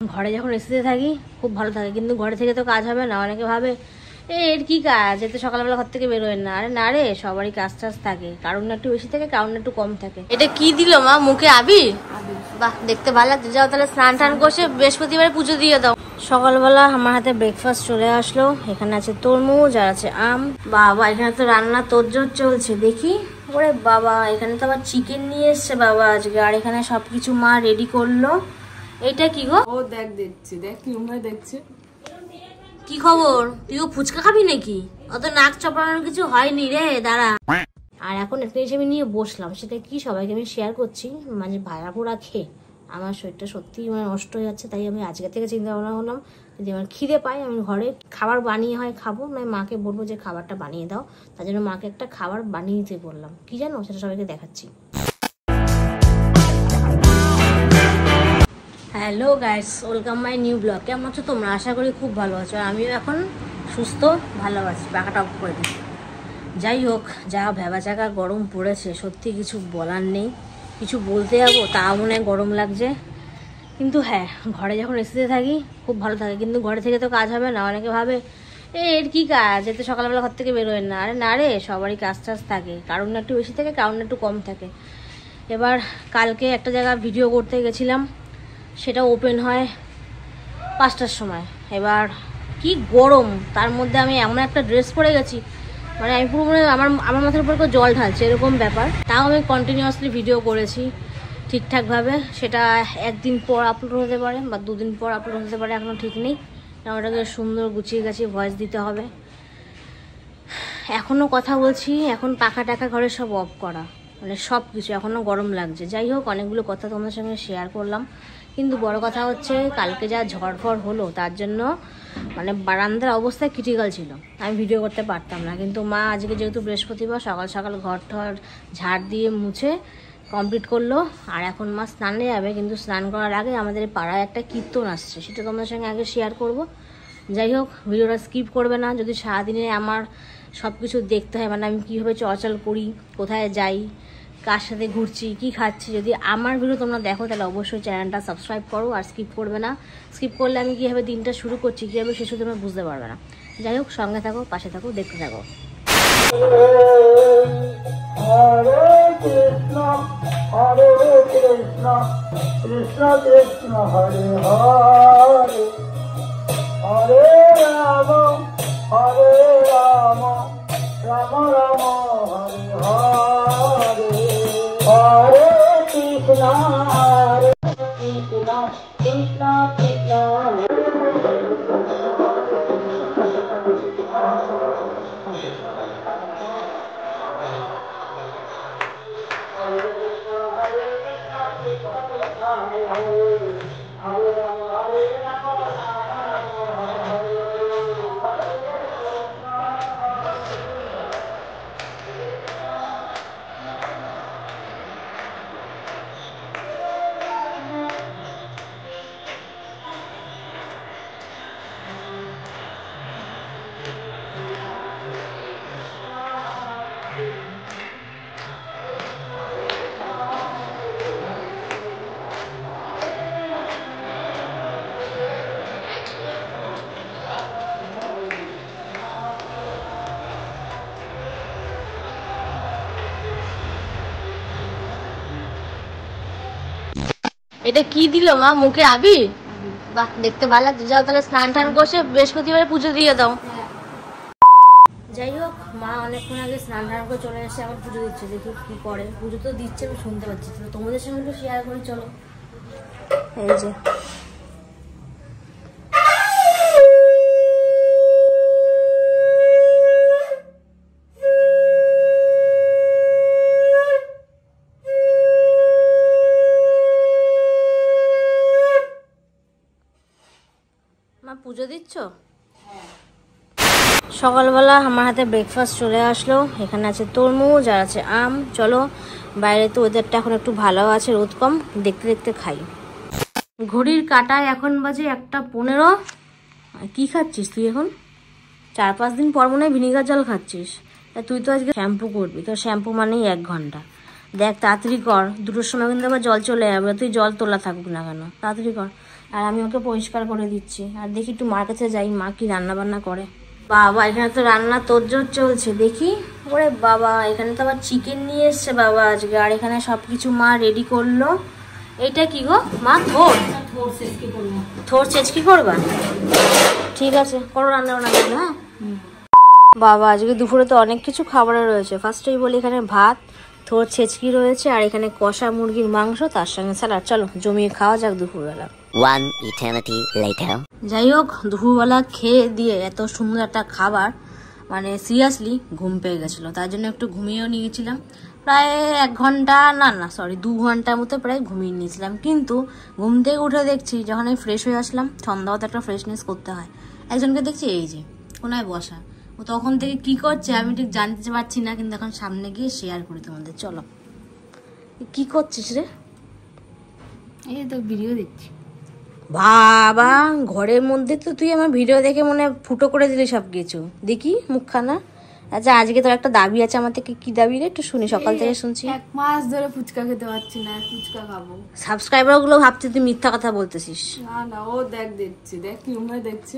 ঘরে যখন এসিতে থাকি খুব ভালো থাকে, কিন্তু ঘরে থেকে তো কাজ হবে না। অনেকে ভাবে এর কি কাজ, এতে সকালবেলা ঘর থেকে বেরোয় না। আরে না রে, সবারই কাজ টাজ থাকে, কারণ না একটু বেশি থাকে, কারণ না একটু কম থাকে। এটা কি দিল মা মুখে? আবির? বাহ, দেখতে ভালো লাগছে। যাও তাহলে স্নান টান করে বৃহস্পতিবার পুজো দিয়ে দাও। সকালবেলা আমার হাতে ব্রেকফাস্ট চলে আসলো। এখানে আছে তরমুজ আর আছে আম। বাবা, এখানে তো রান্না তোড়জোড় চলছে দেখি। ওরে বাবা, এখানে তো আবার চিকেন নিয়ে এসছে বাবা আজকে। আর এখানে সবকিছু মা রেডি করলো। এটা কি গো? ও দেখ, দেখছি, দেখ কি উমরা দেখছে। কি খবর? তুইও ফুচকা খাবি নাকি? অত নাক চপানোর কিছু হয়নি রে, দাঁড়া। আর এখন একটা হিসেবে নিয়ে বসলাম, সেটা কি সবাইকে আমি শেয়ার করছি। মানে ভাড়া পোড়া খেয়ে আমার শরীরটা সত্যি মানে নষ্ট হয়ে যাচ্ছে। তাই আমি আজকে থেকে চিন্তা ভাবনা করলাম, যদি আমার খিদে পাই আমি ঘরে খাবার বানিয়ে হয় খাবো, নয় মাকে বলবো যে খাবারটা বানিয়ে দাও। তার জন্য মাকে একটা খাবার বানিয়ে দিতে বললাম। কি জানো, সেটা সবাইকে দেখাচ্ছি। Hello guys, welcome my new blog. কেমন আছো তোমরা? আশা করি খুব ভালো আছো। আমিও এখন সুস্থ ভালো আছি। পাখাটা অফ করে দিই। যাই হোক, যা ভেবাচাকা গরম পড়েছে, সত্যি কিছু বলার নেই। কিছু বলতে যাবো তাও মনে হয় গরম লাগছে। কিন্তু হ্যাঁ, ঘরে যখন এসিতে থাকি খুব ভালো থাকে, কিন্তু ঘরে থেকে তো কাজ হবে না। অনেকে ভাবে এর কি কাজ, এতে সকালবেলা ঘর থেকে বেরোয় না। আরে না রে, সবারই কাজ টাজ থাকে, কারণ না একটু বেশি থাকে, কারণ না একটু কম থাকে। এবার কালকে একটা জায়গায় ভিডিও করতে গেছিলাম, সেটা ওপেন হয় 5টার সময়। এবার কি গরম, তার মধ্যে আমি এমন একটা ড্রেস পরে গেছি, মানে আমি পুরো মানে আমার মাথার উপর কেউ জল ঢালছে এরকম ব্যাপার। তাও আমি কন্টিনিউয়াসলি ভিডিও করেছি ঠিকঠাকভাবে। সেটা একদিন পর আপলোড হতে পারে বা 2 দিন পর আপলোড হতে পারে, এখনও ঠিক নেই। ওটাকে সুন্দর গুছিয়ে গাছিয়ে ভয়েস দিতে হবে। এখনও কথা বলছি, এখন পাখা টাকা ঘরে সব অফ করা, মানে সব কিছু। এখনও গরম লাগছে। যাই হোক, অনেকগুলো কথা তোমাদের সঙ্গে শেয়ার করলাম, কিন্তু বড় কথা হচ্ছে কালকে যা ঝড়ফড় হলো তার জন্য মানে বারান্দার অবস্থা ক্রিটিক্যাল ছিল। আমি ভিডিও করতে পারতাম না, কিন্তু মা আজকে যেহেতু বৃহস্পতিবার সকাল সকাল ঘর ঠর ঝাড় দিয়ে মুছে কমপ্লিট করলো। আর এখন মা স্নানে যাবে, কিন্তু স্নান করার আগে আমাদের পাড়ায় একটা কীর্তন আসছে, সেটা তোমাদের সঙ্গে আগে শেয়ার করব। যাই হোক, ভিডিওটা স্কিপ করবে না। যদি সারাদিনে আমার সব কিছু দেখতে হয়, মানে আমি কীভাবে চলাচল করি, কোথায় যাই, কার সাথে ঘুরছি, কি খাচ্ছি, যদি আমার ভিডিও তোমরা দেখো তাহলে অবশ্যই চ্যানেলটা সাবস্ক্রাইব করো আর স্কিপ করবে না। স্কিপ করলে আমি কীভাবে দিনটা শুরু করছি, কীভাবে শেষ হতে তোমরা বুঝতে পারবে না। যাই হোক, সঙ্গে থাকো, পাশে থাকো, দেখতে থাকো। হরে কৃষ্ণ কৃষ্ণ কৃষ্ণ হরে হরে, হরে রাম রাম রাম হরে হরে, হরে কৃষ্ণ কৃষ্ণ কৃষ্ণ কৃষ্ণ। এটা কি দিল মা মুখে? আবির? বাহ, দেখতে ভালো লাগছে। যাও তাহলে স্নান টান করে বৃহস্পতিবার পুজো দিয়ে দাও। যাই হোক, মা অনেকক্ষণ আগে স্নান টান করে চলে এসে আবার পুজো দিচ্ছে। দেখি কি করে। পুজো তো দিচ্ছে, আমি শুনতে পাচ্ছি। তোমাদের সঙ্গে একটু শেয়ার করি, চলো। এই যে পুজো দিচ্ছ? সকালবেলা আমার হাতে ব্রেকফাস্ট চলে আসলো। এখানে আছে তরমুজ আর আছে আম। চলো, বাইরে তো ওয়েদারটা এখন একটু ভালো আছে, রোদ কম, দেখতে দেখতে খাই। ঘড়ির কাঁটায় এখন বাজে 1:15। কি খাচ্ছিস তুই এখন? 4-5 দিন পর মনে হয় ভিনিগার জল খাচ্ছিস। তুই তো আজকে শ্যাম্পু করবি, তো শ্যাম্পু মানেই 1 ঘন্টা। দেখ তাড়াতাড়ি কর, 2টোর সময় কিন্তু আবার জল চলে যাবে। তুই জল তোলা থাকবি না কেন, তাড়াতাড়ি কর। আর আমি ওকে পরিষ্কার করে দিচ্ছি। আর দেখি একটু মার কাছে যাই, মা কি রান্না বান্না করে। বাবা এখানে তো রান্না তোড়জোড় চলছে, দেখি। ওরে বাবা, এখানে তো আবার চিকেন নিয়ে এসছে বাবা আজকে। আর এখানে সব কিছু মা রেডি করলো। এইটা কি গো মা? থোর ছেচকি করবা? ঠিক আছে, করো রান্না বান্না করবে। হ্যাঁ বাবা, আজকে দুপুরে তো অনেক কিছু খাবারে রয়েছে। ফার্স্টেই বলি এখানে ভাত, থোর ছেচকি রয়েছে, আর এখানে কষা মুরগির মাংস, তার সঙ্গে স্যালাড। চলো জমিয়ে খাওয়া যাক দুপুরবেলা। One eternity later. যাই হোক, দুপুরবেলা খেয়ে দিয়ে এত সুন্দর একটা খাবার, মানে সিরিয়াসলি ঘুম পেয়ে গেছিলো। তার জন্য একটু ঘুমিয়েও নিয়েছিলাম। প্রায় 1 ঘন্টা, না 2 ঘন্টার মতো প্রায় ঘুমিয়ে নিয়েছিলাম। কিন্তু ঘুম থেকে উঠে দেখছি, যখন আমি ফ্রেশ হয়ে আসলাম, সন্ধ্যাও তো একটা ফ্রেশনেস করতে হয়, একজনকে দেখছি এই যে কোনায় বসা। ও তখন থেকে কি করছে আমি ঠিক জানতে পারছি না, কিন্তু এখন সামনে গিয়ে শেয়ার করি তোমাদের। চলো, কি করছিস রে? এই তো ভিডিও দেখছি। বাবা, ঘরের মধ্যে তো তুই আমার ভিডিও দেখে মনে ফুটো করে দিলি সব কিছু। দেখি মুখখানা। আচ্ছা, আজকে তোর একটা দাবি আছে আমার থেকে। কি দাবি রে? একটু শুনি, সকাল থেকে শুনছি। 1 মাস ধরে ফুচকা খেতে পারছি না, ফুচকা খাবো। সাবস্ক্রাইবার গুলো ভাবছে তুই মিথ্যা কথা বলতেছিস। না ও দেখছি, দেখ ইউমে দেখছে।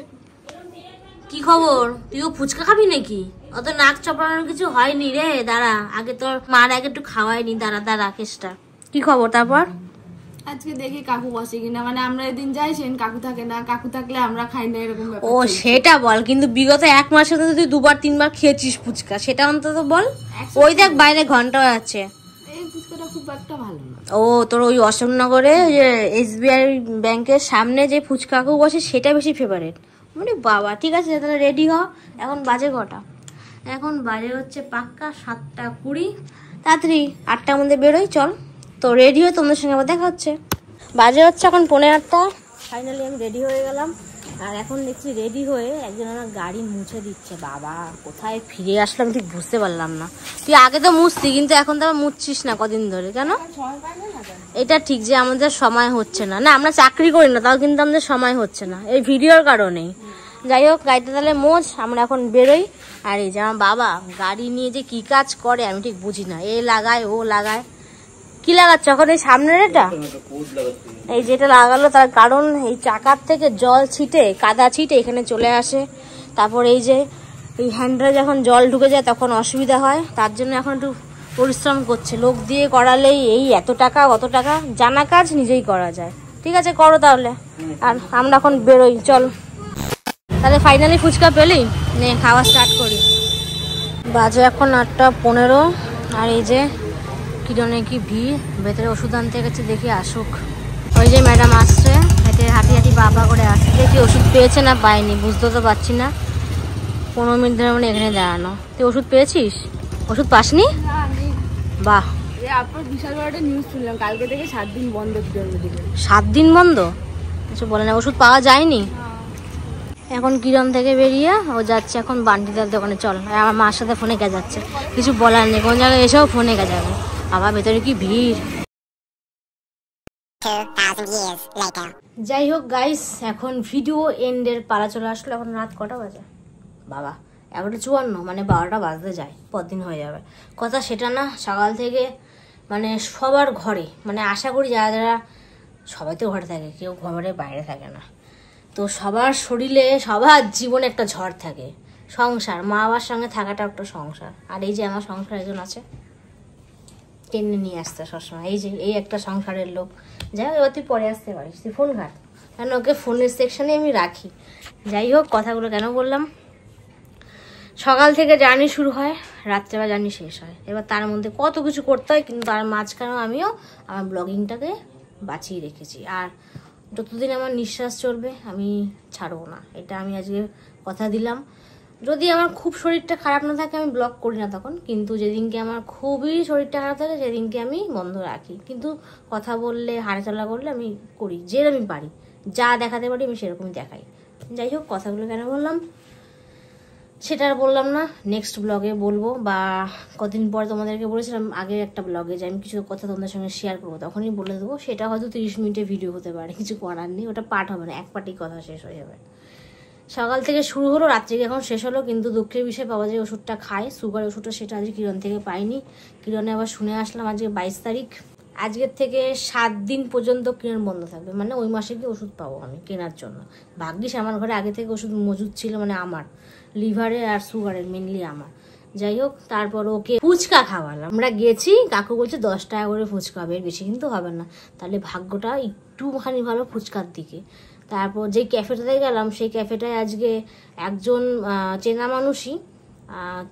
কি খবর? তুইও ফুচকা খাবি নাকি? অত নাক চপানোর কিছু হয়নি রে, দাঁড়া। আগে তোর মার আগে একটু খাওয়াইনি, দাঁড়া কেসটা। কি খবর তারপর? আজকে দেখি কাকু বসে কিনা, মানে আমরা এদিন যাই, সেদিন কাকু থাকে না, কাকু থাকলে আমরা খাই না, এরকম ব্যাপার। ও সেটা বল, কিন্তু বিগত 1 মাসে তো তুই 2-3 বার খেয়েছিস ফুচকা, সেটা অন্তত বল। ওই দেখ বাইরে ঘন্টা আছে। এই ফুচকাটা খুব একটা ভালো না। ও তোর ওই অশোকনগরে যে SBI ব্যাংকের সামনে যে ফুচকা কাকু বসে, সেটা বেশি ফেভারিট। মানে বাবা, ঠিক আছে তাহলে রেডি হ। এখন বাজে কটা? এখন বাজে হচ্ছে পাক্কা 7:20। তাড়াতাড়ি 8টার মধ্যে বেরোই, চল। তো রেডি হয়ে তোমাদের সঙ্গে আবার দেখা হচ্ছে। বাজে হচ্ছে এখন 7:45। ফাইনালি আমি রেডি হয়ে গেলাম। আর এখন দেখছি রেডি হয়ে একজন আমার গাড়ি মুছে দিচ্ছে। বাবা, কোথায় ফিরে আসলাম ঠিক বুঝতে পারলাম না। তুই আগে তো মুছতি, কিন্তু এখন তো আবার মুছছিস না কদিন ধরে, কেন? এটা ঠিক যে আমাদের সময় হচ্ছে না। না, আমরা চাকরি করি না, তাও কিন্তু আমাদের সময় হচ্ছে না এই ভিডিওর কারণেই। যাই হোক, গাড়িটা তাহলে মোছ, আমরা এখন বেরোই। আর এই যে আমার বাবা গাড়ি নিয়ে যে কি কাজ করে আমি ঠিক বুঝি না। এ লাগায়, ও লাগায়। কি লাগাচ্ছ এখন? এই সামনের এটা, এই যেটা লাগালো, তার কারণ এই চাকার থেকে জল ছিটে, কাদা ছিটে এখানে চলে আসে। তারপর এই যে এই হ্যান্ডেলে যখন জল ঢুকে যায় তখন অসুবিধা হয়, তার জন্য এখন একটু পরিশ্রম করছে। লোক দিয়ে করালেই এই এত টাকা অত টাকা, জানা কাজ নিজেই করা যায়। ঠিক আছে, করো তাহলে। আর আমরা এখন বেরোই, চল। তাহলে ফাইনালি ফুচকা পেলি, নে খাওয়া স্টার্ট করি। বাজে এখন 8:15। আর এই যে কিরণে কি ভিড়, ভেতরে ওষুধ আনতে গেছে, দেখি আসুক। ওই যে ম্যাডাম আসছে, হেঁটে হাঁটি বাবা করে আসছে। দেখি ওষুধ পেয়েছে না পাইনি, বুঝতে তো পারছি না। 15 মিনিট ধরে মানে এখানে দাঁড়ানো। তুই ওষুধ পেয়েছিস? ওষুধ পাসনি? বাহ, আপনার বিশাল বড় একটা নিউজ শুনলাম, কালকে থেকে 7 দিন বন্ধ। 7 দিন বন্ধ? কিছু বলে না, ওষুধ পাওয়া যায়নি। এখন কিরণ থেকে বেরিয়ে ও যাচ্ছে এখন বান্টিদার দোকানে। চল, আমার মার সাথে ফোনে গেজাচ্ছে, কিছু বলার নেই, কোন জায়গায় এসেও ফোনে গেজাবে। আবার ভেতরে কি ভিড়। 2000 years later. যাই হোক গাইস, এখন ভিডিও এন্ডের পালা চলে আসলো। এখন রাত কটা বাজে বাবা? 11:54, মানে 12টা বাজতে যায়, পরদিন হয়ে যাবে। কথা সেটা না, সকাল থেকে মানে সবার ঘরে, মানে আশা করি যারা যারা, সবাই তো ঘরে থাকে, কেউ ঘরের বাইরে থাকে না, তো সবার শরীরে সবার জীবনে একটা ঝড় থাকে। সংসার, মা বাবার সঙ্গে থাকাটা একটা সংসার। আর এই যে আমার সংসার একজন আছে, টেনে নিয়ে আসতে সবসময়। এই যে এই একটা সংসারের লোক। যাই হোক, এবার তুই পরে আসতে পারিস, তুই ফোন ঘাট, কারণ ওকে ফোনের সেকশনে আমি রাখি। যাই হোক, কথাগুলো কেন বললাম, সকাল থেকে জার্নি শুরু হয়, রাত্রেবেলা জার্নি শেষ হয়। এবার তার মধ্যে কত কিছু করতে হয়, কিন্তু তার মাঝখানেও আমিও আমার ব্লগিংটাকে বাঁচিয়ে রেখেছি। আর যতদিন আমার নিঃশ্বাস চলবে আমি ছাড়বো না, এটা আমি আজকে কথা দিলাম। যদি আমার খুব শরীরটা খারাপ না থাকে আমি ব্লগ করি না তখন, কিন্তু যেদিনকে আমার খুবই শরীরটা খারাপ থাকে সেদিনকে আমি বন্ধ রাখি। কিন্তু কথা বললে, হাঁটাচলা করলে আমি করি, যেরকম পারি, যা দেখাতে পারি আমি সেরকমই দেখাই। যাই হোক, কথাগুলো কেন বললাম সেটা আর বললাম না, নেক্সট ব্লগে বলবো। বা কদিন পর তোমাদেরকে বলেছিলাম আগের একটা ব্লগে যে আমি কিছু কথা তোমাদের সঙ্গে শেয়ার করবো, তখনই বলে দেবো। সেটা হয়তো 30 মিনিটের ভিডিও হতে পারে, কিছু করার নেই, ওটা পার্ট হবে না, এক পার্টি কথা শেষ হয়ে যাবে। সকাল থেকে শুরু হলো, রাত্রিকে এখন শেষ হলো। কিন্তু দুঃখের বিষয়, বাবা যে ওষুধটা খায়, সুগার ওষুধটা, সেটা আজকে কিরণ থেকে পাইনি। কিরণে আবার শুনে আসলাম আজকে 22 তারিখ, আজকের থেকে 7 দিন পর্যন্ত ক্লিনিক বন্ধ থাকবে, মানে ওই মাসে গিয়ে ওষুধ পাবো আমি কেনার জন্য। ভাগ্যিস আমার ঘরে আগে থেকে ওষুধ মজুদ ছিল, মানে আমার লিভারের আর সুগারের, মেনলি আমার। যাই হোক, তারপর ওকে ফুচকা খাওয়ালাম। আমরা গেছি, কাকু বলছে 10 টাকা করে ফুচকা হবে, এর বেশি কিন্তু হবে না। তাহলে ভাগ্যটা একটুখানি ভালো ফুচকার দিকে। তারপর যেই ক্যাফেটাতে গেলাম, সেই ক্যাফেটায় আজকে একজন চেনা মানুষই,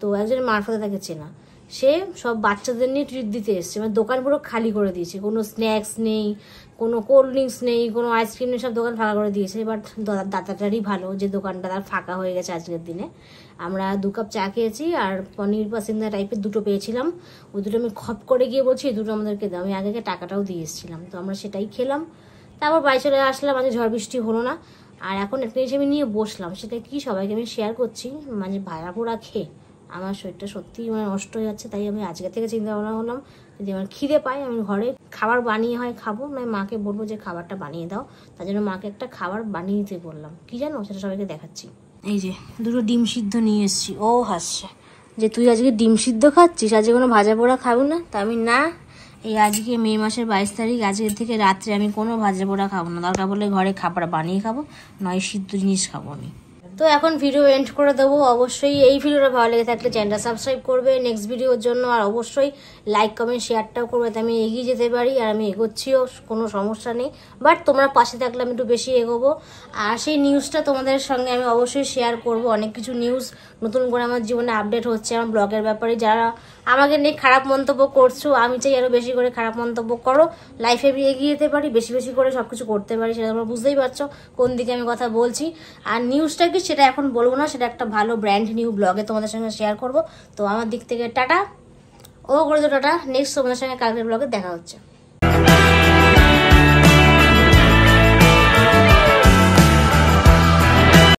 তো একজন মারফতে তাকে চেনা, সে সব বাচ্চাদের নিয়ে ট্রিট দিতে এসছে। মানে দোকান পুরো খালি করে দিয়েছে, কোনো স্ন্যাক্স নেই, কোনো কোল্ড ড্রিঙ্কস নেই, কোনো আইসক্রিম নেই, সব দোকান ফাঁকা করে দিয়েছে। বাট দাদাটারই ভালো যে দোকানটা তার ফাঁকা হয়ে গেছে আজকের দিনে। আমরা 2 কাপ চা খেয়েছি আর পনির পাসিন্দা টাইপের 2টো পেয়েছিলাম। ওই 2টো আমি খপ করে গিয়ে বলছি এই 2টো আমাদেরকে দাও, আমি আগে টাকাটাও দিয়ে এসেছিলাম। তো আমরা সেটাই খেলাম, তারপর বাড়ি চলে আসলাম। আজকে ঝড় বৃষ্টি হলো না। আর এখন একটা জিনিস আমি নিয়ে বসলাম, সেটা কি সবাইকে আমি শেয়ার করছি। মানে ভাড়া পোড়া খেয়ে আমার শরীরটা সত্যিই মানে নষ্ট হয়ে যাচ্ছে। তাই আমি আজকে থেকে চিন্তা ভাবনা করলাম, যদি আমার খিদে পাই আমি ঘরে খাবার বানিয়ে হয় খাবো, নয় মাকে বলবো যে খাবারটা বানিয়ে দাও। তার জন্য মাকে একটা খাবার বানিয়ে দিতে বললাম। কি জানো, সেটা সবাইকে দেখাচ্ছি। এই যে 2টো ডিম সিদ্ধ নিয়ে এসেছি। ও হাসছে যে তুই আজকে ডিম সিদ্ধ খাচ্ছিস, আজকে কোনো ভাজা পোড়া খাবো না। তা আমি না, এই আজকে মে মাসের 22 তারিখ, আজকের থেকে রাত্রে আমি কোনো ভাজা পোড়া খাবো না। দরকার বলে ঘরে খাবার বানিয়ে খাবো, নয় সিদ্ধ জিনিস খাবো আমি। তো এখন ভিডিও এন্ড করে দেবো। অবশ্যই এই ভিডিওটা ভালো লেগে থাকলে চ্যানেলটা সাবস্ক্রাইব করবে নেক্সট ভিডিওর জন্য, আর অবশ্যই লাইক কমেন্ট শেয়ারটাও করবে, তাই আমি এগিয়ে যেতে পারি। আর আমি এগোচ্ছিও, কোনো সমস্যা নেই, বাট তোমরা পাশে থাকলে আমি একটু বেশি এগোবো। আর সেই নিউজটা তোমাদের সঙ্গে আমি অবশ্যই শেয়ার করব। অনেক কিছু নিউজ নতুন করে আমার জীবনে আপডেট হচ্ছে আমার ব্লগের ব্যাপারে। যারা আমাকে নিয়ে খারাপ মন্তব্য করছো, আমি চাই আরও বেশি করে খারাপ মন্তব্য করো, লাইফে আমি এগিয়ে যেতে পারি, বেশি বেশি করে সব কিছু করতে পারি। সেটা তোমরা বুঝতেই পারছো কোন দিকে আমি কথা বলছি। আর নিউজটা কি সেটা এখন বলবো না, সেটা একটা ভালো ব্র্যান্ড নিউ ব্লগে তোমাদের সঙ্গে শেয়ার করব। তো আমার দিক থেকে টাটা, ও করে তো টাটা। নেক্সট তোমাদের সঙ্গে কালকের ব্লগে দেখা হচ্ছে।